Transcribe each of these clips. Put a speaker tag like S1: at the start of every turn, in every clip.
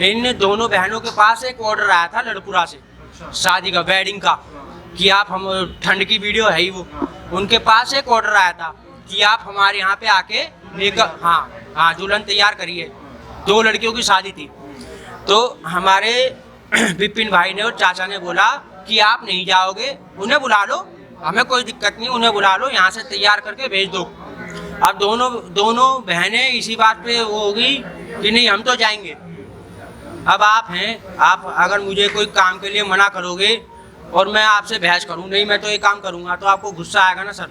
S1: इन दोनों बहनों के पास एक ऑर्डर आया था लड़पुरा से, शादी का, वेडिंग का, कि आप हम ठंड की वीडियो है ही वो, उनके पास एक ऑर्डर आया था कि आप हमारे यहाँ पे आके मेकअप, हाँ दुल्हन तैयार करिए। 2 लड़कियों की शादी थी। तो हमारे विपिन भाई ने और चाचा ने बोला कि आप नहीं जाओगे, उन्हें बुला लो, हमें कोई दिक्कत नहीं, उन्हें बुला लो, यहाँ से तैयार करके भेज दो। अब दोनों बहनें इसी बात पे वो होगी कि नहीं हम तो जाएंगे। अब आप हैं, आप अगर मुझे कोई काम के लिए मना करोगे और मैं आपसे बहस करूं, नहीं मैं तो ये काम करूंगा, तो आपको गुस्सा आएगा ना सर।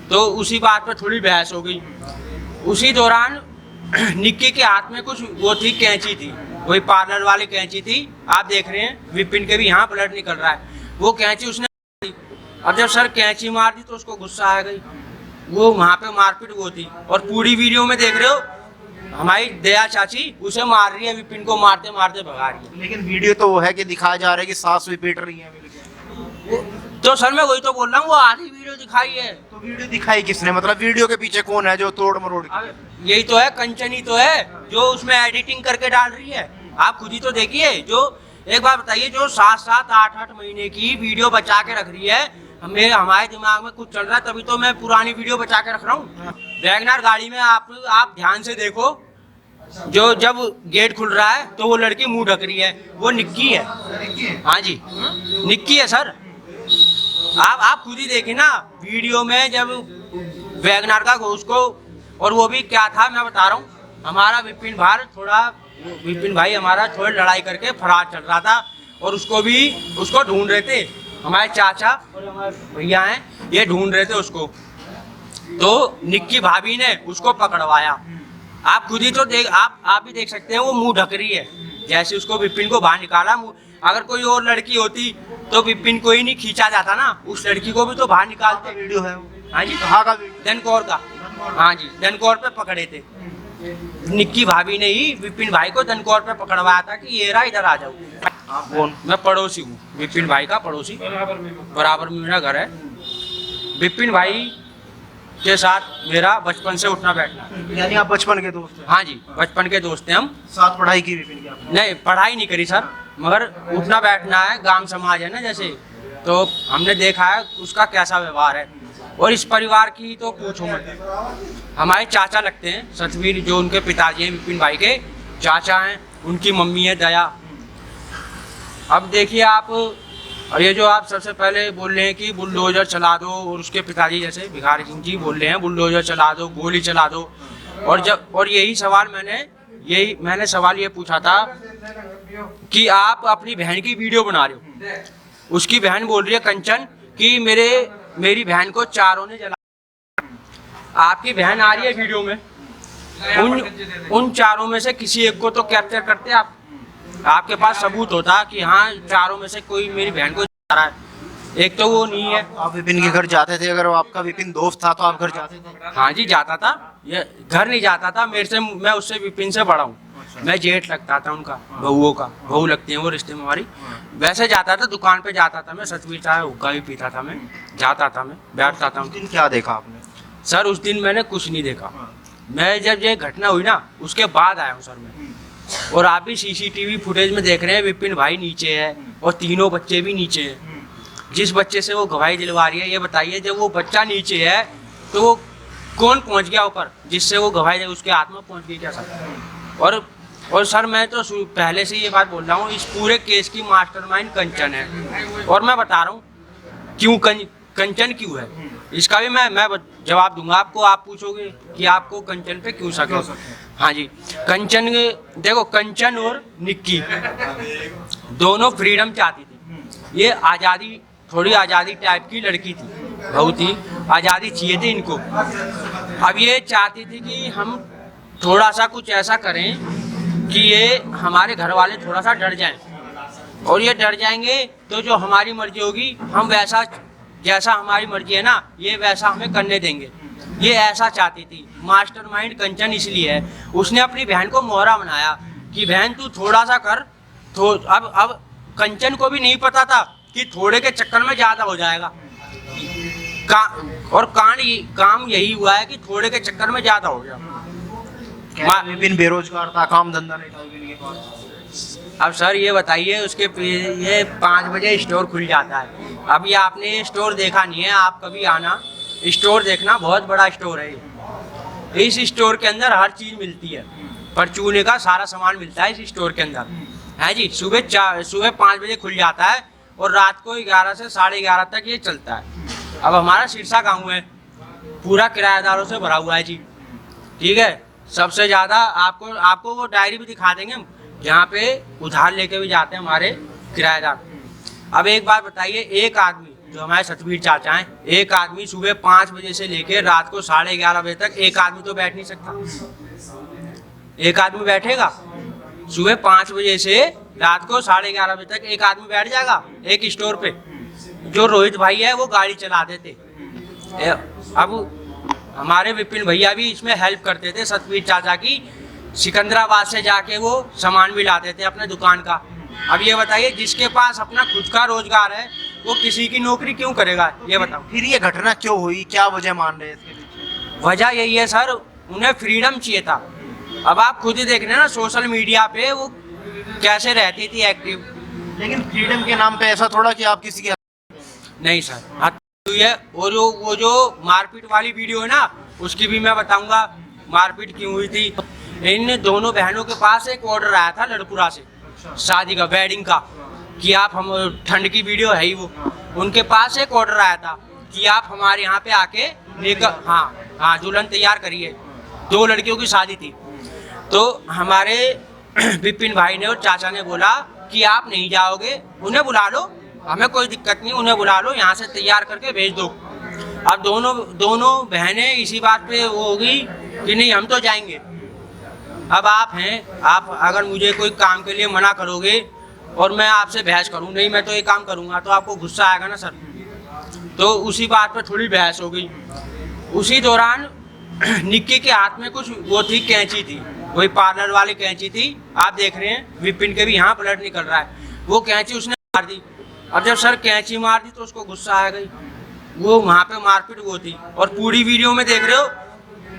S1: तो उसी बात पर थोड़ी बहस हो गई। उसी दौरान निक्की के हाथ में कुछ वो थी, कैंची थी, वही पार्लर वाली कैंची थी, आप देख रहे हैं विपिन के भी यहाँ ब्लड निकल रहा है, वो कैंची उसने। अब जब सर कैंची मार दी तो उसको गुस्सा आ गई, वो वहाँ पे मारपीट वो थी। और पूरी वीडियो में देख रहे हो हमारी दया चाची उसे मार रही है, विपिन को मारते मारते भगा रही है।
S2: लेकिन वीडियो तो वो है कि दिखाया जा रहा है कि सास भी पीट रही है।
S1: तो सर मैं वही तो बोल रहा हूँ, वो आधी वीडियो दिखाई है।
S2: तो वीडियो दिखाई किसने, मतलब वीडियो के पीछे कौन है जो तोड़ मरोड़?
S1: यही तो है, कंचन ही तो है जो उसमें एडिटिंग करके डाल रही है। आप खुद ही तो देखिए, जो एक बार बताइए, जो 7-7, 8-8 महीने की वीडियो बचा के रख रही है, हमारे दिमाग में कुछ चल रहा है तभी तो मैं पुरानी वीडियो बचा के रख रहा हूँ। वैगनर गाड़ी में आप ध्यान से देखो, जो जब गेट खुल रहा है तो वो लड़की मुंह ढक रही है, वो निक्की है। हाँ जी, निक्की है सर। आप खुद ही देखिए ना वीडियो में, जब वैगनर का उसको, और वो भी क्या था मैं बता रहा हूँ, हमारा विपिन भाई हमारा थोड़ी लड़ाई करके फरार चल रहा था, और उसको ढूंढ रहे थे हमारे चाचा और हमारे भैया हैं, ये ढूंढ रहे थे उसको। तो निक्की भाभी ने उसको पकड़वाया। आप खुद ही तो आप भी देख सकते हैं, वो मुंह ढक रही है। जैसे उसको विपिन को बाहर निकाला, अगर कोई और लड़की होती तो विपिन को ही नहीं खींचा जाता ना, उस लड़की को भी तो बाहर निकालते।
S2: वीडियो है?
S1: हाँ जी,
S2: कहाँ का वीडियो?
S1: धनकौर का। हाँ जी, धनकौर पे पकड़े थे। निक्की भाभी ने ही विपिन भाई को धनकौर पे पकड़वाया था कि ये रहा, इधर आ जाओ।
S2: आप कौन?
S1: मैं पड़ोसी हूँ, विपिन भाई का पड़ोसी, बराबर में मेरा घर है। विपिन भाई के साथ मेरा बचपन से उठना बैठना।
S2: यानी आप बचपन के दोस्त हैं?
S1: हाँ जी, बचपन के दोस्त हैं हम।
S2: साथ पढ़ाई की विपिन की आपने?
S1: नहीं, पढ़ाई नहीं करी सर, मगर उठना बैठना है, गांव समाज है ना जैसे, तो हमने देखा है उसका कैसा व्यवहार है। और इस परिवार की तो पूछो मत। हमारे चाचा लगते हैं सतवीर, जो उनके पिताजी हैं विपिन भाई के चाचा हैं, उनकी मम्मी है दया। अब देखिए आप, ये जो आप सबसे पहले बोल रहे हैं कि बुलडोजर चला दो, और उसके पिताजी जैसे भिखारी सिंह जी बोल रहे हैं बुलडोजर चला दो, गोली चला दो। और यही सवाल मैंने सवाल ये पूछा था कि आप अपनी बहन की वीडियो बना रहे हो, उसकी बहन बोल रही है कंचन कि मेरी बहन को चारों ने जला। आपकी बहन आ रही है वीडियो में, उन चारों में से किसी एक को तो कैप्चर करते आप, आपके पास सबूत होता कि हाँ चारों में से कोई मेरी बहन को जला रहा है। एक तो वो नहीं है।
S2: आप विपिन के घर जाते थे? अगर आपका विपिन दोस्त था तो आप घर जाते थे?
S1: हाँ जी जाता था, ये घर नहीं जाता था, मैं उससे विपिन से बड़ा हूँ। मैं जेठ लगता था उनका, बहुओं का, बहू लगती है वो रिश्ते में हमारी। वैसे जाता था, दुकान पे जाता था मैं, सचवीर चाहे हुक्का भी पीता था मैं, जाता था मैं, बैठता था।
S2: उस दिन क्या देखा आपने?
S1: सर उस दिन मैंने कुछ नहीं देखा। मैं जब ये घटना हुई ना उसके बाद आया हूँ सर मैं। और आप भी सीसीटीवी फुटेज में देख रहे हैं विपिन भाई नीचे है और तीनों बच्चे भी नीचे हैं। जिस बच्चे से वो गवाही दिलवा रही है, ये बताइए जब वो बच्चा नीचे है तो वो कौन पहुंच गया ऊपर जिससे वो गवाही उसके हाथ में पहुंच गई क्या सर? और सर मैं तो पहले से ये बात बोल रहा हूँ, इस पूरे केस की मास्टरमाइंड कंचन है। और मैं बता रहा हूँ क्यों कंचन क्यों है, इसका भी मैं जवाब दूंगा आपको। आप पूछोगे कि आपको कंचन पे क्यों शक है? हाँ जी, कंचन देखो, कंचन और निक्की दोनों फ्रीडम चाहती थी। ये आज़ादी, थोड़ी आज़ादी टाइप की लड़की थी, बहुत ही आज़ादी चाहिए थी इनको। अब ये चाहती थी कि हम थोड़ा सा कुछ ऐसा करें कि ये हमारे घर वाले थोड़ा सा डर जाएं, और ये डर जाएंगे तो जो हमारी मर्जी होगी हम वैसा, जैसा हमारी मर्जी है ना ये वैसा हमें करने देंगे। ये ऐसा चाहती थी। मास्टरमाइंड कंचन इसलिए है, उसने अपनी बहन को मोहरा बनाया कि बहन तू थोड़ा सा कर। तो अब कंचन को भी नहीं पता था कि थोड़े के चक्कर में ज़्यादा हो जाएगा और काम यही हुआ है कि थोड़े के चक्कर में ज़्यादा हो गया।
S2: विपिन बेरोजगार था, काम धंधा नहीं था विपिन के पास।
S1: अब सर ये बताइए, उसके ये 5 बजे स्टोर खुल जाता है। अब ये आपने ये स्टोर देखा नहीं है, आप कभी आना, स्टोर देखना, बहुत बड़ा स्टोर है ये। इस स्टोर के अंदर हर चीज़ मिलती है, परचूने का सारा सामान मिलता है इस स्टोर के अंदर, है जी। सुबह 5 बजे खुल जाता है और रात को 11 से 11:30 तक ये चलता है। अब हमारा सिरसा गाँव है, पूरा किराएदारों से भरा हुआ है जी, ठीक है। सबसे ज़्यादा आपको वो डायरी भी दिखा देंगे हम, जहाँ पे उधार लेके भी जाते हैं हमारे किराएदार। अब एक बात बताइए, एक आदमी जो हमारे सतवीर चाचा हैं, एक आदमी सुबह 5 बजे से लेके रात को 11:30 बजे तक एक आदमी तो बैठ नहीं सकता। एक आदमी बैठेगा? सुबह 5 बजे से रात को 11:30 बजे तक एक आदमी बैठ जाएगा एक स्टोर पे? जो रोहित भाई है वो गाड़ी चला देते। अब हमारे विपिन भैया भी इसमें हेल्प करते थे सतवीर चाचा की, सिकंदराबाद से जाके वो सामान भी लाते थे अपने दुकान का। अब ये बताइए, जिसके पास अपना खुद का रोजगार है वो किसी की नौकरी क्यों करेगा, ये बताओ।
S2: फिर ये घटना क्यों हुई, क्या वजह मान रहे हैं इसके पीछे?
S1: वजह यही है सर, उन्हें फ्रीडम चाहिए था। अब आप खुद ही देख रहे हैं ना सोशल मीडिया पे वो कैसे रहती थी एक्टिव।
S2: लेकिन फ्रीडम के नाम पे ऐसा थोड़ा कि आप किसी के
S1: नहीं सर, हत्या हुई है। और वो जो मारपीट वाली वीडियो है ना, उसकी भी मैं बताऊंगा मारपीट क्यों हुई थी। इन दोनों बहनों के पास एक ऑर्डर आया था लड़पुरा से, शादी का, वेडिंग का, कि आप हम, ठंड की वीडियो है ही वो, उनके पास एक ऑर्डर आया था कि आप हमारे यहाँ पे आके लेकर, हाँ दुल्हन तैयार करिए। 2 लड़कियों की शादी थी। तो हमारे विपिन भाई ने और चाचा ने बोला कि आप नहीं जाओगे, उन्हें बुला लो, हमें कोई दिक्कत नहीं, उन्हें बुला लो, यहाँ से तैयार करके भेज दो। अब दोनों बहनें इसी बात पे वो होगी कि नहीं हम तो जाएंगे। अब आप हैं, आप अगर मुझे कोई काम के लिए मना करोगे और मैं आपसे बहस करूं, नहीं मैं तो ये काम करूंगा, तो आपको गुस्सा आएगा ना सर। तो उसी बात पर थोड़ी बहस हो गई। उसी दौरान निक्की के हाथ में कुछ वो थी, कैंची थी, वही पार्लर वाली कैंची थी। आप देख रहे हैं विपिन के भी यहाँ ब्लड निकल रहा है। वो कैंची उसने मार दी। अब जब सर कैंची मार दी तो उसको गुस्सा आ गई, वो वहाँ पे मारपीट वो थी। और पूरी वीडियो में देख रहे हो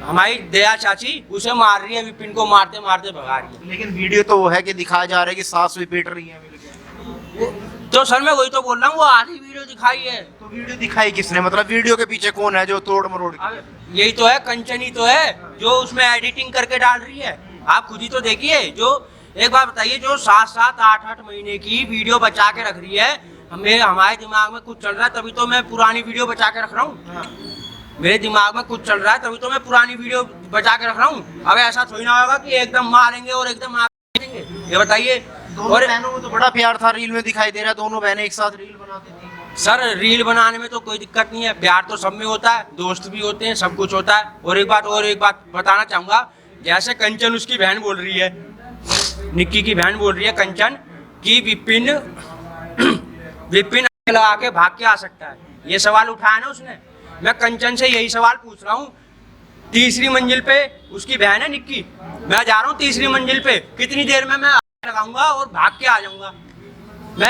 S1: हमारी दया चाची उसे मार रही है, विपिन को मारते मारते भगा रही है।
S2: लेकिन वीडियो तो वो है कि दिखाया जा रहा है कि सास भी पीट रही है मिलके।
S1: तो सर मैं वही तो बोल रहा हूँ, वो आधी वीडियो दिखाई है।
S2: तो वीडियो दिखाई किसने, मतलब वीडियो के पीछे कौन है जो तोड़ मरोड़ के?
S1: अब यही तो है, कंचन ही तो है जो उसमें एडिटिंग करके डाल रही है। आप खुद ही तो देखिए। जो एक बात बताइए, जो 7-7, 8-8 महीने की वीडियो बचा के रख रही है, हमारे दिमाग में कुछ चल रहा है तभी तो मैं पुरानी वीडियो बचा के रख रहा हूँ। मेरे दिमाग में कुछ चल रहा है तभी तो मैं पुरानी वीडियो बचा के रख रहा हूँ। अब ऐसा थोड़ी ना होगा कि एकदम मारेंगे और एकदम मारेंगे, ये बताइए।
S2: और बहनों में तो बड़ा प्यार था, रील में दिखाई दे रहा है, दोनों बहनें एक साथ रील बनाती थी।
S1: सर रील बनाने में तो कोई दिक्कत नहीं है, प्यार तो सब में होता है, दोस्त भी होते हैं, सब कुछ होता है। और एक बात बताना चाहूँगा, जैसे कंचन उसकी बहन बोल रही है, निक्की की बहन बोल रही है कंचन, कि विपिन लगा के भाग के आ सकता है, ये सवाल उठाया ना उसने। मैं कंचन से यही सवाल पूछ रहा हूँ। 3री मंजिल पे उसकी बहन है निक्की, मैं जा रहा हूँ 3री मंजिल पे, कितनी देर में मैं लगाऊंगा और भाग के आ जाऊंगा?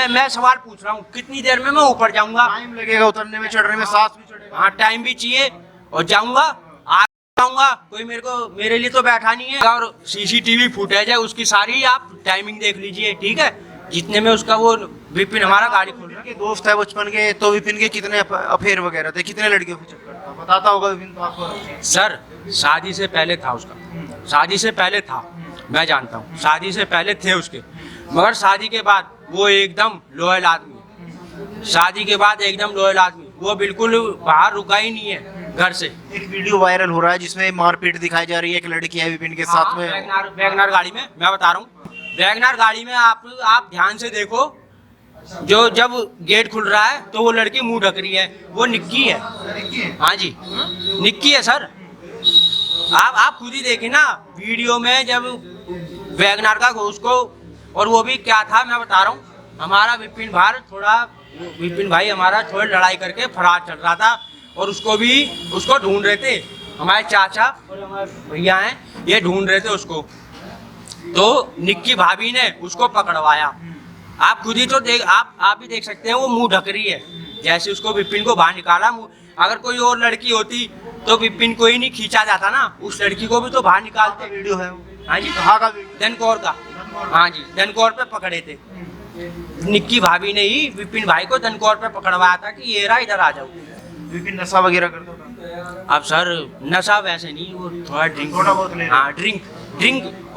S1: मैं सवाल पूछ रहा हूँ, कितनी देर में मैं ऊपर जाऊंगा?
S2: टाइम लगेगा उतरने में, चढ़ने में, सांस भी चढ़ेगा।
S1: हाँ टाइम भी चाहिए, और जाऊंगा, आ जाऊंगा, कोई मेरे लिए तो बैठा नहीं है। और सीसीटीवी फुटेज है उसकी सारी, आप टाइमिंग देख लीजिए, ठीक है, जितने में उसका वो विपिन हमारा गाड़ी खोल रहा है।
S2: दोस्त है बचपन के, तो विपिन के कितने अफेयर वगैरह थे, कितने लड़कियों के चक्कर था, बताता होगा विपिन तो आपको?
S1: सर शादी से पहले था उसका, शादी से पहले था, मैं जानता हूँ, शादी से पहले थे उसके, मगर शादी के बाद वो एकदम लॉयल आदमी, शादी के बाद एकदम लॉयल आदमी, वो बिल्कुल बाहर रुका ही नहीं है घर से।
S2: एक वीडियो वायरल हो रहा है जिसमें मारपीट दिखाई जा रही है, एक लड़की है विपिन के साथ में,
S1: वैगनार गाड़ी में, मैं बता रहा हूँ, वैगनार गाड़ी में आप ध्यान से देखो, जो जब गेट खुल रहा है तो वो लड़की मुंह ढक रही है, वो निक्की है। हाँ जी निक्की है सर, आप खुद ही देखें ना वीडियो में, जब वैगनार का उसको, और वो भी क्या था मैं बता रहा हूँ, हमारा विपिन भाई हमारा थोड़ी लड़ाई करके फरार चल रहा था, और उसको ढूंढ रहे थे हमारे चाचा और हमारे भैया हैं, ये ढूंढ रहे थे उसको, तो निक्की भाभी ने उसको पकड़वाया। आप खुद ही तो आप भी देख सकते हैं, वो मुंह ढक रही है, जैसे उसको विपिन को बाहर निकाला। अगर कोई और लड़की होती तो विपिन को ही नहीं खींचा जाता ना, उस लड़की को भी तो बाहर निकालते।
S2: वीडियो है वो?
S1: हाँ जी,
S2: कहाँ का वीडियो?
S1: धनकौर का। हाँ जी, धनकौर पे पकड़े थे। निक्की भाभी ने ही विपिन भाई को धनकौर पे पकड़वाया था कि ये रहा, इधर आ जाओ।
S2: विपिन नशा वगैरह करता था?
S1: अब सर नशा वैसे नहीं, वो थोड़ा ड्रिंक,
S2: थोड़ा बहुत ले
S1: हाँ ड्रिंक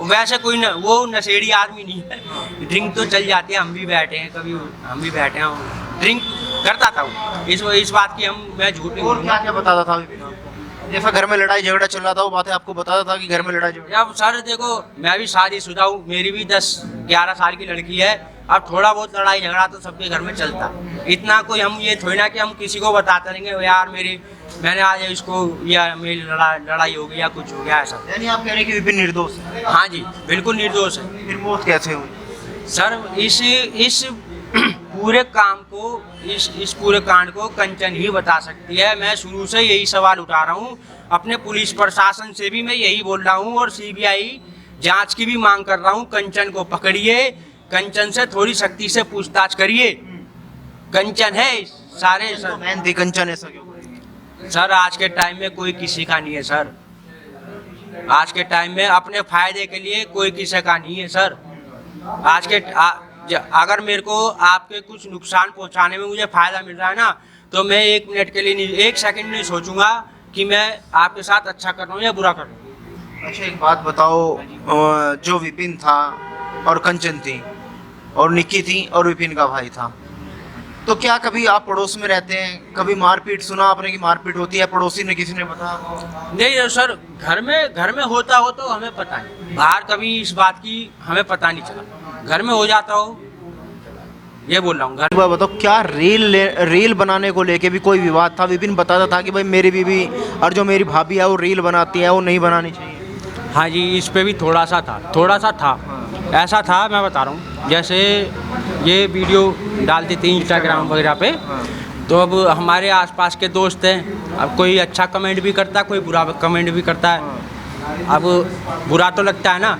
S1: वैसे कोई न, वो नशेड़ी आदमी नहीं है। ड्रिंक तो चल जाती है, हम भी बैठे हैं कभी, हम भी बैठे हैं, ड्रिंक करता था वो। इस बात की मैं झूठ नहीं
S2: और
S1: बोलूंगा।
S2: क्या क्या बताता था विपिन आपको? जैसा घर में लड़ाई झगड़ा चल रहा था वो बातें आपको बताता था कि घर में लड़ाई झगड़ा?
S1: अब सर देखो, मैं भी शादीशुदा हूँ, मेरी भी 10-11 साल की लड़की है। अब थोड़ा बहुत लड़ाई झगड़ा तो सबके घर में चलता है। इतना कोई हम ये थोड़ी ना कि हम किसी को बताते रहेंगे यार मैंने आज इसको, या मेरी लड़ाई हो गई या कुछ हो गया ऐसा।
S2: यानी आप कह रहे हैं कि विपिन निर्दोष है?
S1: हाँ जी, बिल्कुल निर्दोष है।
S2: फिर मौत कैसे हुई?
S1: सर इस पूरे काम को, इस पूरे कांड को कंचन ही बता सकती है। मैं शुरू से यही सवाल उठा रहा हूँ, अपने पुलिस प्रशासन से भी मैं यही बोल रहा हूँ और सीबीआई जांच की भी मांग कर रहा हूँ। कंचन को पकड़िए, कंचन से थोड़ी सख्ती से पूछताछ करिए। कंचन है सारे
S2: तो मैन थी कंचन, ऐसा क्यों?
S1: सर आज के टाइम में कोई किसी का नहीं है सर। आज के टाइम में अपने फायदे के लिए कोई किसी का नहीं है सर। अगर मेरे को आपके कुछ नुकसान पहुंचाने में मुझे फायदा मिल रहा है ना, तो मैं 1 मिनट के लिए नहीं, 1 सेकंड नहीं सोचूंगा कि मैं आपके साथ अच्छा कर रहा हूँ या बुरा कर रहा हूँ।
S2: अच्छा एक बात बताओ, जो विपिन था और कंचन थी और निक्की थी और विपिन का भाई था, तो क्या कभी आप पड़ोस में रहते हैं, कभी मारपीट सुना आपने कि मारपीट होती है? पड़ोसी ने, किसी ने बताया?
S1: नहीं सर, घर में होता हो तो हमें पता है, बाहर कभी इस बात की हमें पता नहीं चला। घर में हो जाता हो, ये बोल रहा हूँ। घर
S2: बात बताओ, क्या रील बनाने को लेके भी कोई विवाद था? विपिन बताता था कि भाई मेरी बीवी और जो मेरी भाभी है वो रील बनाती है, वो नहीं बनानी चाहिए।
S1: हाँ जी, इस पे भी थोड़ा सा था। ऐसा था, मैं बता रहा हूँ, जैसे ये वीडियो डालती थी इंस्टाग्राम वगैरह पे, तो अब हमारे आसपास के दोस्त हैं, अब कोई अच्छा कमेंट भी करता है, कोई बुरा कमेंट भी करता है। अब बुरा तो लगता है ना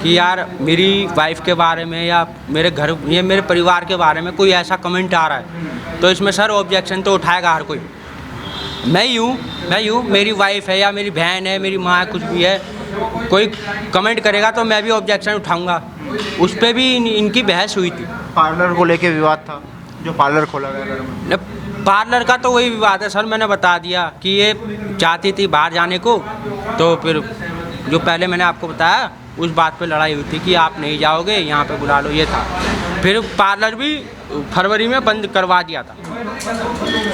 S1: कि यार मेरी वाइफ के बारे में या मेरे परिवार के बारे में कोई ऐसा कमेंट आ रहा है, तो इसमें सर ऑब्जेक्शन तो उठाएगा हर कोई। मैं यूँ मेरी वाइफ है या मेरी बहन है, मेरी माँ है, कुछ भी है, कोई कमेंट करेगा तो मैं भी ऑब्जेक्शन उठाऊंगा। उस पर भी इनकी बहस हुई थी।
S2: पार्लर को लेके विवाद था, जो पार्लर खोला गया घर में।
S1: पार्लर का तो वही विवाद है सर, मैंने बता दिया कि ये चाहती थी बाहर जाने को, तो फिर जो पहले मैंने आपको बताया उस बात पे लड़ाई हुई थी कि आप नहीं जाओगे, यहाँ पे बुला लो, ये था। फिर पार्लर भी फरवरी में बंद करवा दिया था,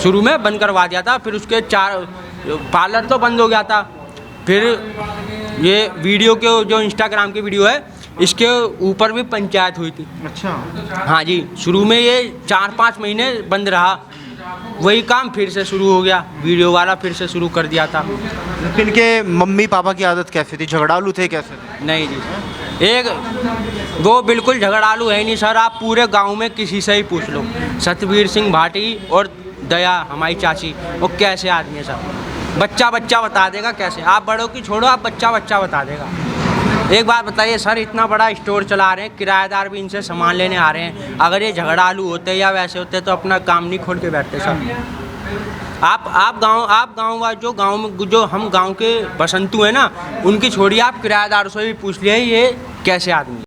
S1: शुरू में बंद करवा दिया था, फिर उसके 4 पार्लर तो बंद हो गया था। फिर ये वीडियो के जो इंस्टाग्राम की वीडियो है, इसके ऊपर भी पंचायत हुई थी।
S2: अच्छा।
S1: हाँ जी, शुरू में ये 4-5 महीने बंद रहा, वही काम फिर से शुरू हो गया, वीडियो वाला फिर से शुरू कर दिया था।
S2: विपिन के मम्मी पापा की आदत कैसी थी? झगड़ालू थे कैसे थे?
S1: नहीं जी, वो बिल्कुल झगड़ालू है नहीं सर। आप पूरे गांव में किसी से ही पूछ लो, सतवीर सिंह भाटी और दया हमारी चाची, वो कैसे आदमी है सर। बच्चा बता देगा कैसे। आप बड़ों की छोड़ो, आप बच्चा बता देगा। एक बात बताइए सर, इतना बड़ा स्टोर चला रहे हैं, किराएदार भी इनसे सामान लेने आ रहे हैं, अगर ये झगड़ालू होते या वैसे होते तो अपना काम नहीं खोल के बैठते सर। आप गाँव जो गाँव में जो हम गाँव के बसंतु हैं ना, उनकी छोड़िए, आप किराएदारों से भी पूछ लिए ये कैसे आदमी।